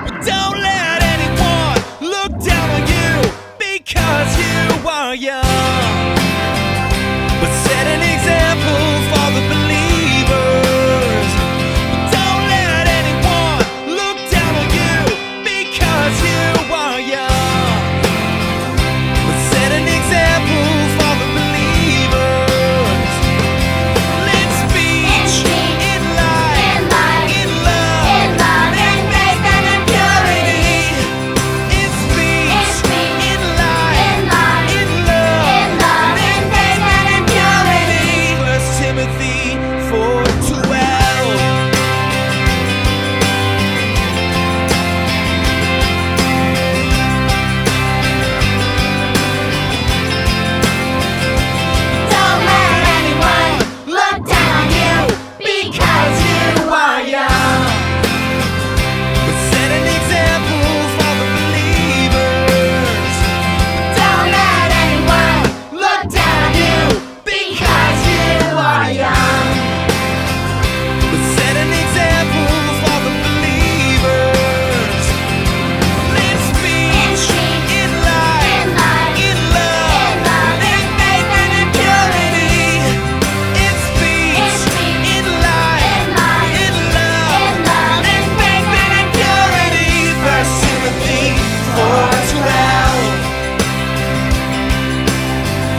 Don't let anyone look down on you because you are young. But set an example for the believers. Don't let anyone look down on you because you are young. But set an example for the believers. Let's speech in light, in love, in faith and in purity. In speech in light, in love, in faith and in purity. 1 Timothy 4:12. Don't let anyone look down on you because you are young. But set an example for the believers. Don't let anyone look down on you because you are young. But set an example for the believers. Let's speech in light, in love, in faith and in purity. In speech in light, in love, in faith and in purity. 1 Timothy 4:12.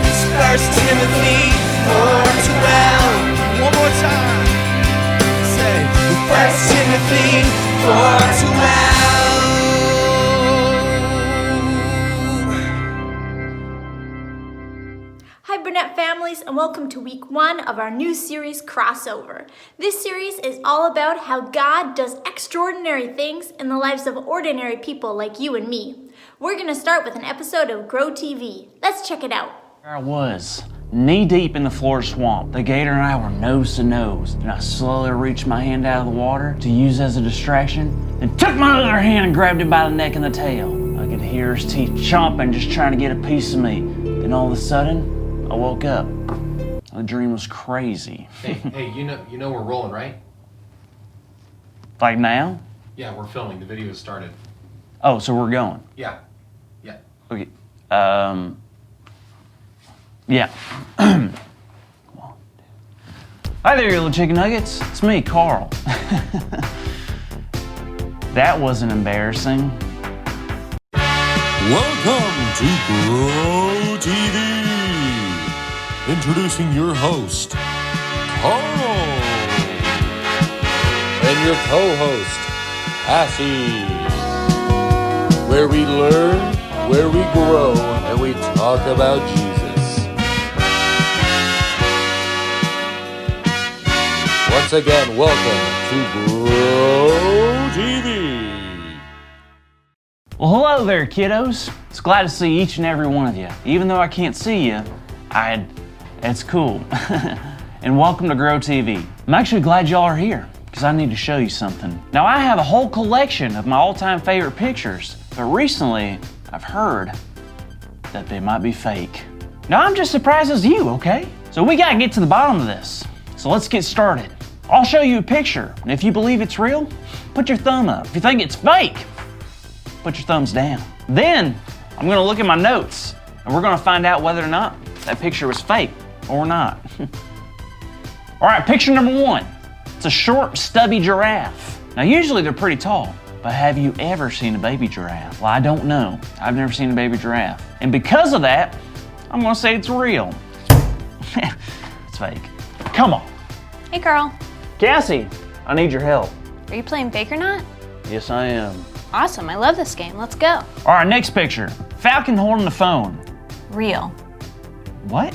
It's 1 Timothy 4:12. One more time. Say 1 Timothy 4:12. Hi Burnett families, and welcome to week 1 of our new series, Crossover. This series is all about how God does extraordinary things in the lives of ordinary people like you and me. We're going to start with an episode of Grow TV. Let's check it out. There I was, knee-deep in the Florida swamp. The gator and I were nose to nose. And I slowly reached my hand out of the water to use as a distraction, and took my other hand and grabbed him by the neck and the tail. I could hear his teeth chomping, just trying to get a piece of me. Then all of a sudden, I woke up. The dream was crazy. Hey, you know we're rolling, right? Like now? Yeah, we're filming. The video has started. Oh, so we're going. Yeah. Okay. Yeah. Hi there, you little chicken nuggets. It's me, Carl. That wasn't embarrassing. Welcome to Grow TV. Introducing your host, Carl. And your co-host, Cassie. Where we learn, where we grow, and we talk about Jesus. Once again, welcome to Grow TV. Well, hello there, kiddos. It's glad to see each and every one of you. Even though I can't see you, it's cool. And welcome to Grow TV. I'm actually glad y'all are here, because I need to show you something. Now, I have a whole collection of my all-time favorite pictures, but recently, I've heard that they might be fake. Now, I'm just surprised as you, okay? So we gotta get to the bottom of this. So let's get started. I'll show you a picture, and if you believe it's real, put your thumb up. If you think it's fake, put your thumbs down. Then, I'm gonna look at my notes, and we're gonna find out whether or not that picture was fake or not. All right, picture number 1. It's a short, stubby giraffe. Now, usually they're pretty tall, but have you ever seen a baby giraffe? Well, I don't know. I've never seen a baby giraffe. And because of that, I'm gonna say it's real. It's fake. Come on. Hey, Carl. Cassie, I need your help. Are you playing fake or not? Yes, I am. Awesome. I love this game. Let's go. All right, next picture. Falcon holding the phone. Real. What?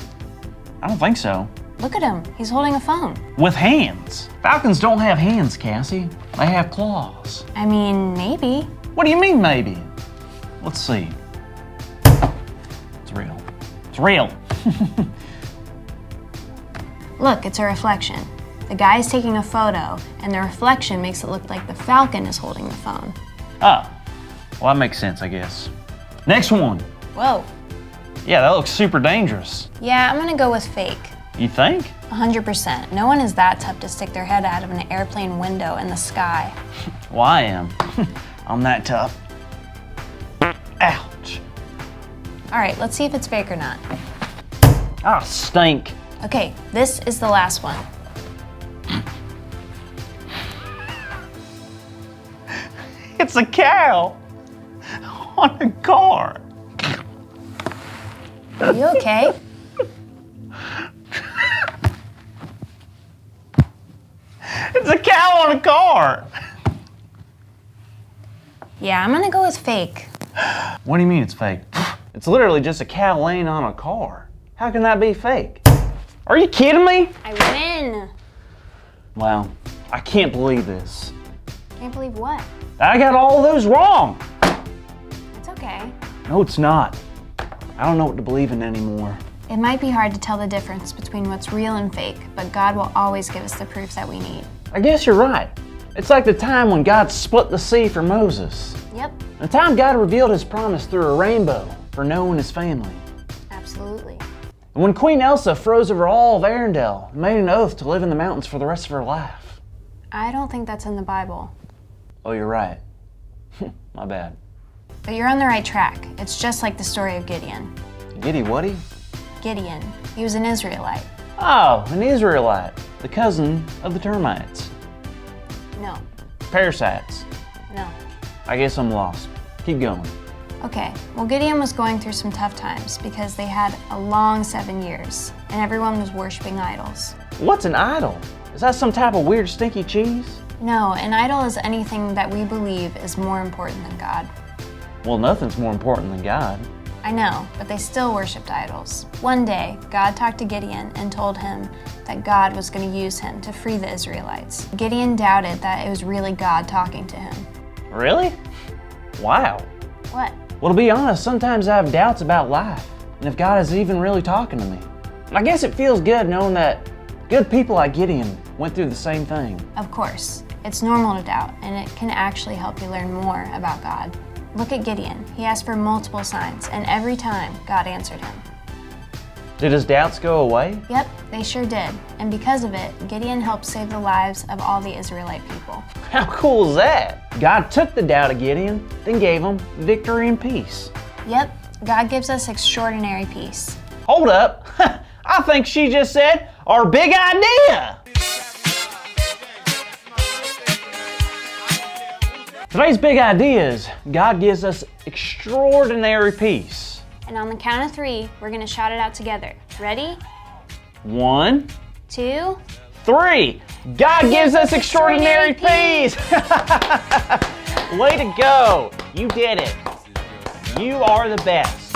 I don't think so. Look at him. He's holding a phone. With hands. Falcons don't have hands, Cassie. They have claws. I mean, maybe. What do you mean, maybe? Let's see. It's real. It's real. Look, it's a reflection. The guy is taking a photo, and the reflection makes it look like the falcon is holding the phone. Oh, well, that makes sense, I guess. Next one. Whoa. Yeah, that looks super dangerous. Yeah, I'm gonna go with fake. You think? 100%. No one is that tough to stick their head out of an airplane window in the sky. Well, I am. I'm that tough. Ouch. All right, let's see if it's fake or not. Ah, stink. Okay, this is the last one. It's a cow on a car. Are you okay? It's a cow on a car. Yeah, I'm gonna go with fake. What do you mean it's fake? It's literally just a cow laying on a car. How can that be fake? Are you kidding me? I win. Wow, I can't believe this. Can't believe what? I got all those wrong. It's okay. No, it's not. I don't know what to believe in anymore. It might be hard to tell the difference between what's real and fake, but God will always give us the proof that we need. I guess you're right. It's like the time when God split the sea for Moses. Yep, The time God revealed his promise through a rainbow for Noah and his family. absolutely. And when Queen Elsa froze over all of Arendelle and made an oath to live in the mountains for the rest of her life. I don't think that's in the Bible. Oh, you're right. My bad. But you're on the right track. It's just like the story of Gideon. Giddy Wuddy? Gideon, he was an Israelite. Oh, an Israelite. The cousin of the termites. No, Parasites. no. I guess I'm lost. Keep going. Okay, well, Gideon was going through some tough times because they had a long 7 years and everyone was worshiping idols. What's an idol? Is that some type of weird stinky cheese? No, an idol is anything that we believe is more important than God. Well, nothing's more important than God. I know, but they still worshipped idols. One day, God talked to Gideon and told him that God was going to use him to free the Israelites. Gideon doubted that it was really God talking to him. Really? Wow. What? Well, to be honest, sometimes I have doubts about life and if God is even really talking to me. I guess it feels good knowing that good people like Gideon went through the same thing. Of course, it's normal to doubt, and it can actually help you learn more about God. Look at Gideon. He asked for multiple signs, and every time, God answered him. Did his doubts go away? Yep, they sure did. And because of it, Gideon helped save the lives of all the Israelite people. How cool is that? God took the doubt of Gideon, then gave him victory and peace. Yep, God gives us extraordinary peace. Hold up. I think she just said our big idea. Today's big idea is God gives us extraordinary peace. And on the count of 3, we're gonna shout it out together. Ready? 1, 2, 3. God gives us extraordinary peace. Way to go. You did it. You are the best.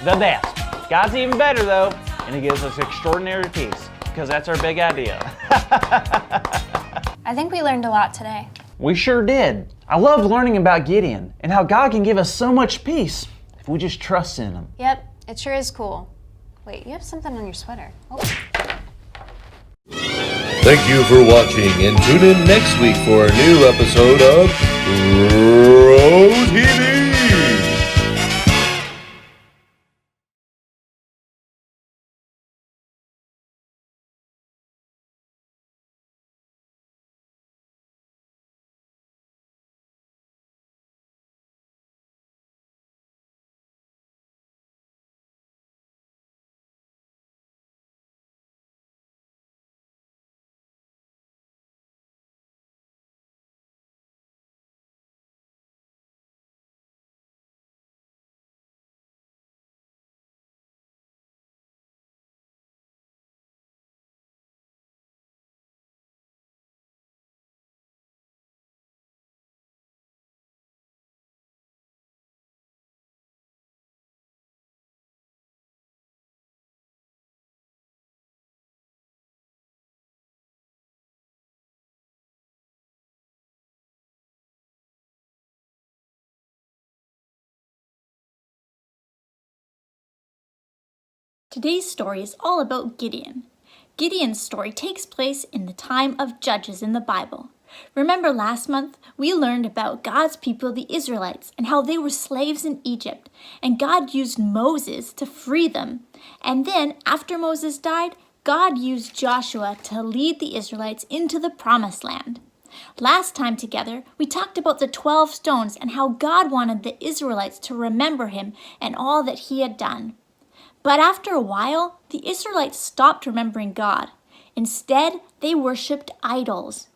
The best. God's even better though, and he gives us extraordinary peace because that's our big idea. I think we learned a lot today. We sure did. I loved learning about Gideon and how God can give us so much peace if we just trust in him. Yep, it sure is cool. Wait, you have something on your sweater. Oh. Thank you for watching, and tune in next week for a new episode of Grow TV. Today's story is all about Gideon. Gideon's story takes place in the time of Judges in the Bible. Remember last month, we learned about God's people, the Israelites, and how they were slaves in Egypt, and God used Moses to free them. And then, after Moses died, God used Joshua to lead the Israelites into the Promised Land. Last time together, we talked about the 12 stones and how God wanted the Israelites to remember him and all that he had done. But after a while, the Israelites stopped remembering God. Instead, they worshipped idols.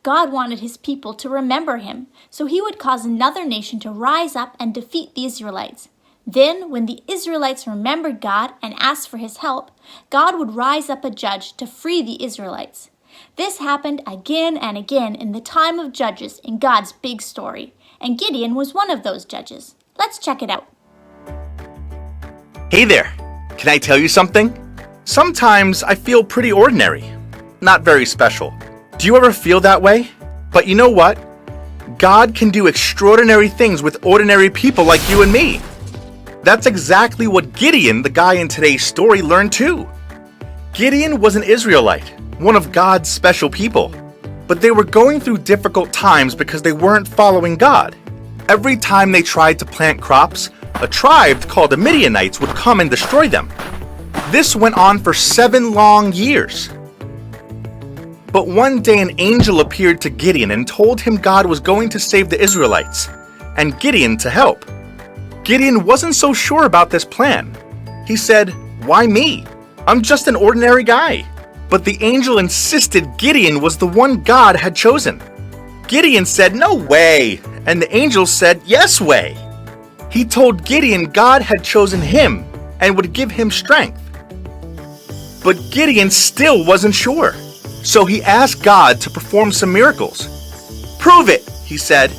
God wanted his people to remember him, so he would cause another nation to rise up and defeat the Israelites. Then, when the Israelites remembered God and asked for his help, God would rise up a judge to free the Israelites. This happened again and again in the time of judges in God's big story, and Gideon was one of those judges. Let's check it out. Hey there, can I tell you something? Sometimes I feel pretty ordinary, not very special. Do you ever feel that way? But you know what? God can do extraordinary things with ordinary people like you and me. That's exactly what Gideon, the guy in today's story, learned too. Gideon was an Israelite, one of God's special people. But they were going through difficult times because they weren't following God. Every time they tried to plant crops, a tribe called the Midianites would come and destroy them. This went on for 7 long years. But one day an angel appeared to Gideon and told him God was going to save the Israelites, and Gideon to help. Gideon wasn't so sure about this plan. He said, "Why me? I'm just an ordinary guy." But the angel insisted Gideon was the one God had chosen. Gideon said, "No way," and the angel said, "Yes way." He told Gideon God had chosen him and would give him strength. But Gideon still wasn't sure. So he asked God to perform some miracles. "Prove it," he said.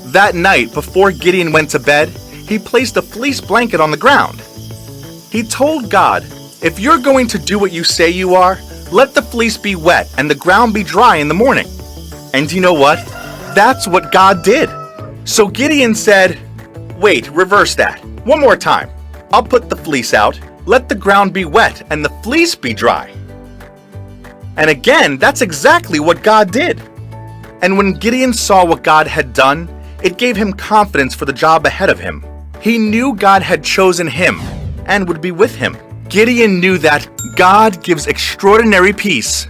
That night, before Gideon went to bed, he placed a fleece blanket on the ground. He told God, "If you're going to do what you say you are, let the fleece be wet and the ground be dry in the morning." And you know what? That's what God did. So Gideon said, "Wait, reverse that. One more time. I'll put the fleece out, let the ground be wet and the fleece be dry." And again, that's exactly what God did. And when Gideon saw what God had done, it gave him confidence for the job ahead of him. He knew God had chosen him and would be with him. Gideon knew that God gives extraordinary peace.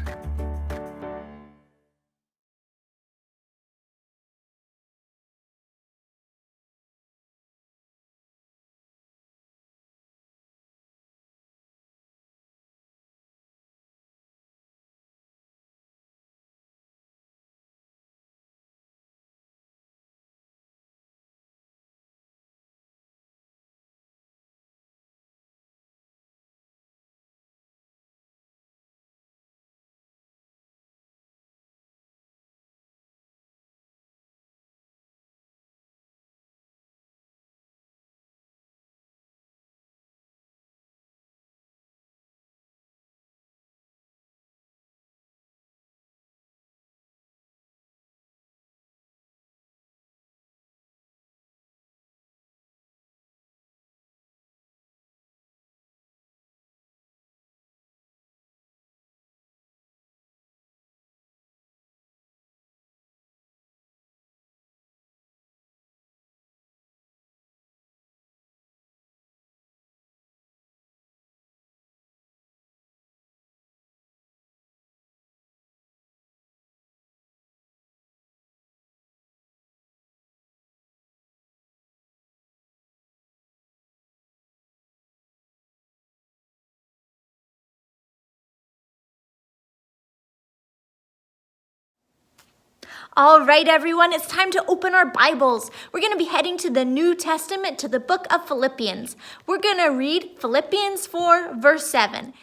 All right, everyone, it's time to open our Bibles. We're going to be heading to the New Testament, to the Book of Philippians. We're going to read Philippians 4, verse 7.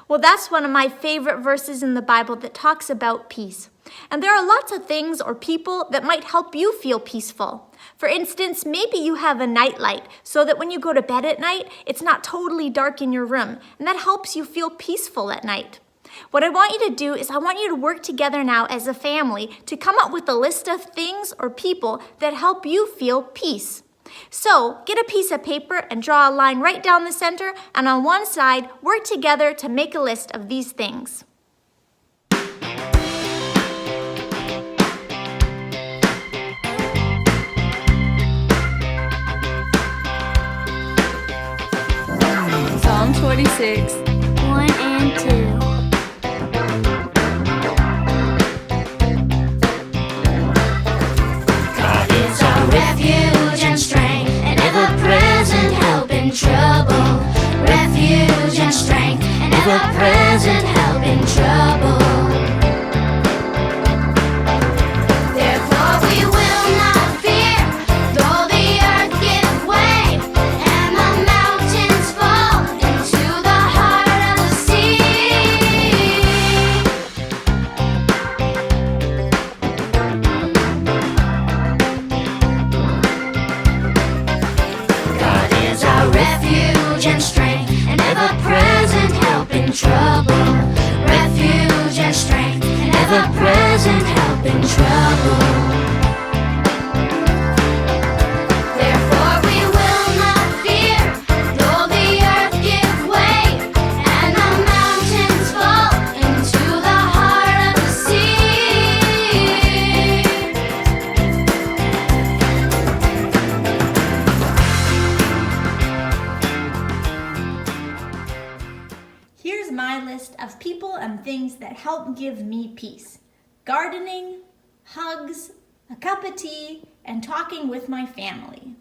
Well, that's one of my favorite verses in the Bible that talks about peace. And there are lots of things or people that might help you feel peaceful. For instance, maybe you have a nightlight so that when you go to bed at night, it's not totally dark in your room, and that helps you feel peaceful at night. What I want you to do is I want you to work together now as a family to come up with a list of things or people that help you feel peace. So get a piece of paper and draw a line right down the center, and on one side, work together to make a list of these things. Psalm 26, 1 and 2. God is our refuge and strength, an ever-present help in trouble. Refuge and strength, an ever-present help in trouble. Therefore we will not fear, though the earth give way, and the mountains fall into the heart of the sea. God is our refuge and strength, an ever-present help in trouble. Refuge and strength, an ever-present help in trouble. Therefore we will not fear, though the earth give way, and the mountains fall into the heart of the sea. Here's my list of people and things that help give me peace. Gardening, hugs, a cup of tea, and talking with my family.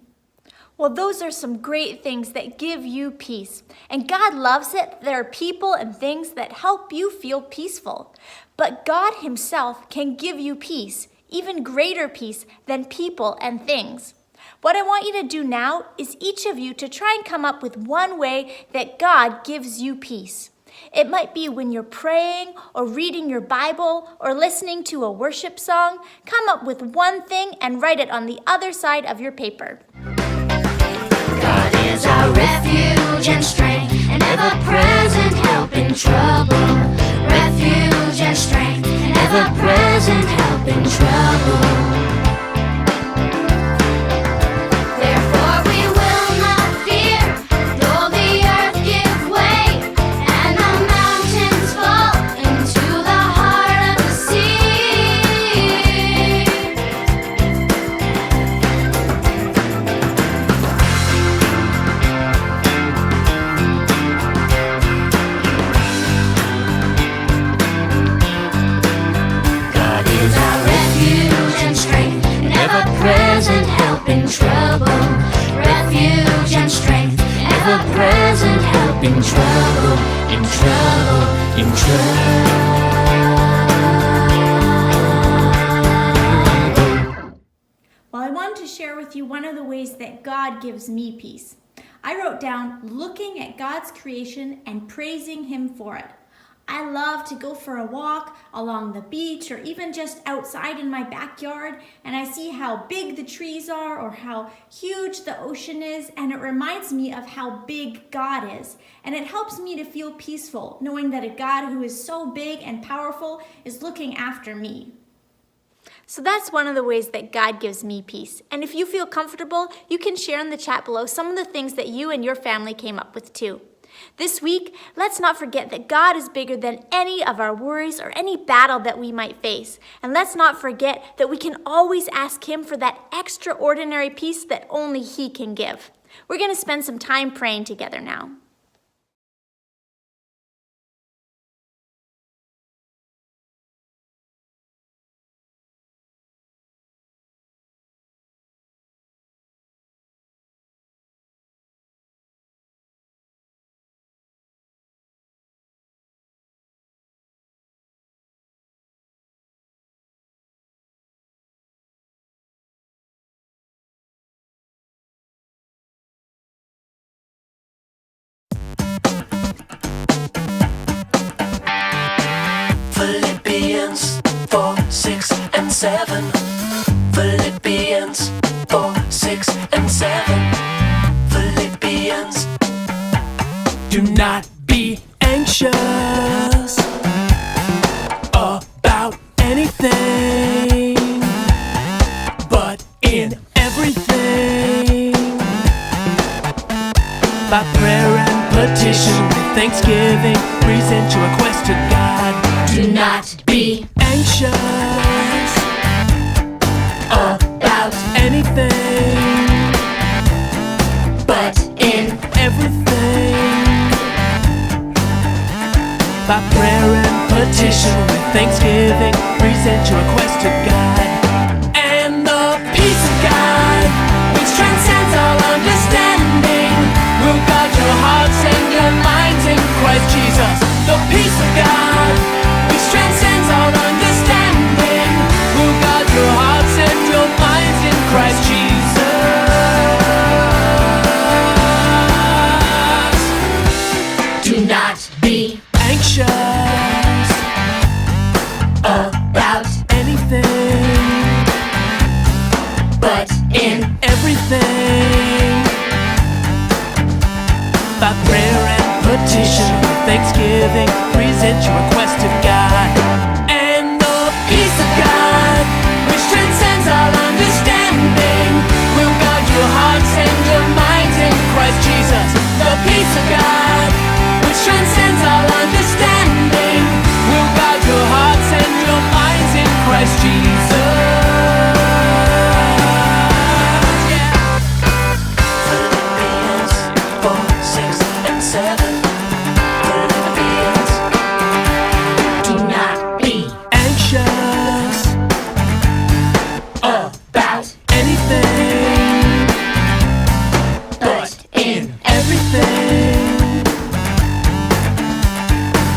Well, those are some great things that give you peace. And God loves it. There are people and things that help you feel peaceful. But God Himself can give you peace, even greater peace than people and things. What I want you to do now is each of you to try and come up with one way that God gives you peace. It might be when you're praying or reading your Bible or listening to a worship song. Come up with one thing and write it on the other side of your paper. God is our refuge and strength, an ever-present help in trouble. Refuge and strength, an ever-present help in trouble. Therefore we will not fear, though the earth give way, and the mountains fall into the heart of the sea. God is our refuge and strength, an ever-present help in trouble. Refuge and strength, ever-present help in trouble, in trouble, in trouble. Well, I wanted to share with you one of the ways that God gives me peace. I wrote down looking at God's creation and praising Him for it. I love to go for a walk along the beach or even just outside in my backyard, and I see how big the trees are or how huge the ocean is, and it reminds me of how big God is. And it helps me to feel peaceful, knowing that a God who is so big and powerful is looking after me. So that's one of the ways that God gives me peace. And if you feel comfortable, you can share in the chat below some of the things that you and your family came up with too. This week, let's not forget that God is bigger than any of our worries or any battle that we might face. And let's not forget that we can always ask Him for that extraordinary peace that only He can give. We're going to spend some time praying together now. Philippians 4, 6, and 7. Philippians 4, 6, and 7. Philippians. Do not be anxious thanksgiving, present your request to God. Do not be Anxious about anything, but in everything. By prayer and petition with thanksgiving, present your request to God. And the peace of God, which transcends all understanding, will guard your hearts and your minds in Christ Jesus. The peace of God, which transcends all understanding, will guard your hearts and your minds in Christ Jesus. do not be Anxious about anything, but in everything. By prayer and petition with thanksgiving, present your request to God. And the peace of God, which transcends all understanding, will guard your hearts and your minds in Christ Jesus. The peace of God, which transcends all understanding, will guard your hearts and your minds in Christ Jesus. Philippians 4, 6, and 7. Philippians. do not be Anxious about anything, but in everything.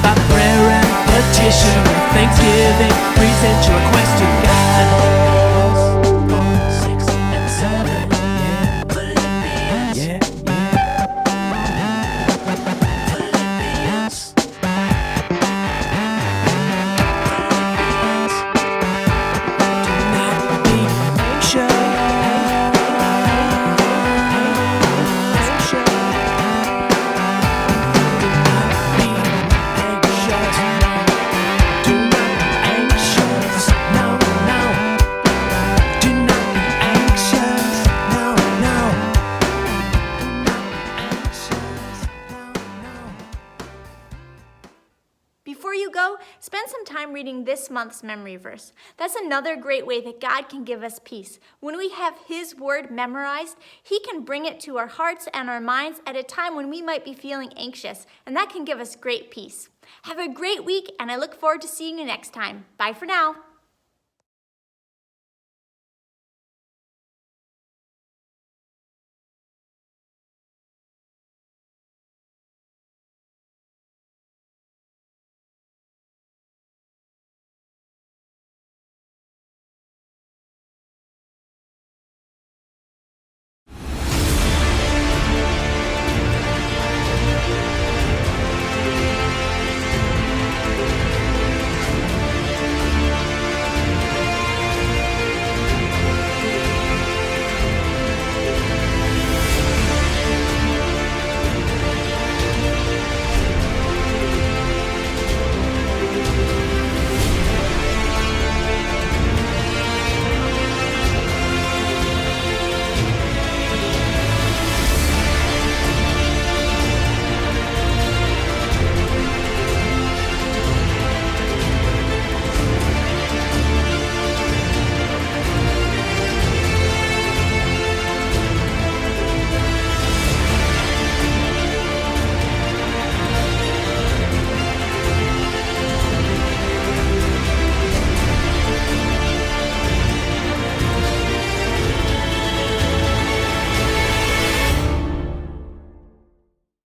By prayer and petition with thanksgiving, present your request to God. 4, 6, and 7. Yeah. Philippians. Yeah, Philippians. Do not be anxious. Before you go, spend some time reading this month's memory verse. That's another great way that God can give us peace. When we have His Word memorized, He can bring it to our hearts and our minds at a time when we might be feeling anxious, and that can give us great peace. Have a great week, and I look forward to seeing you next time. Bye for now.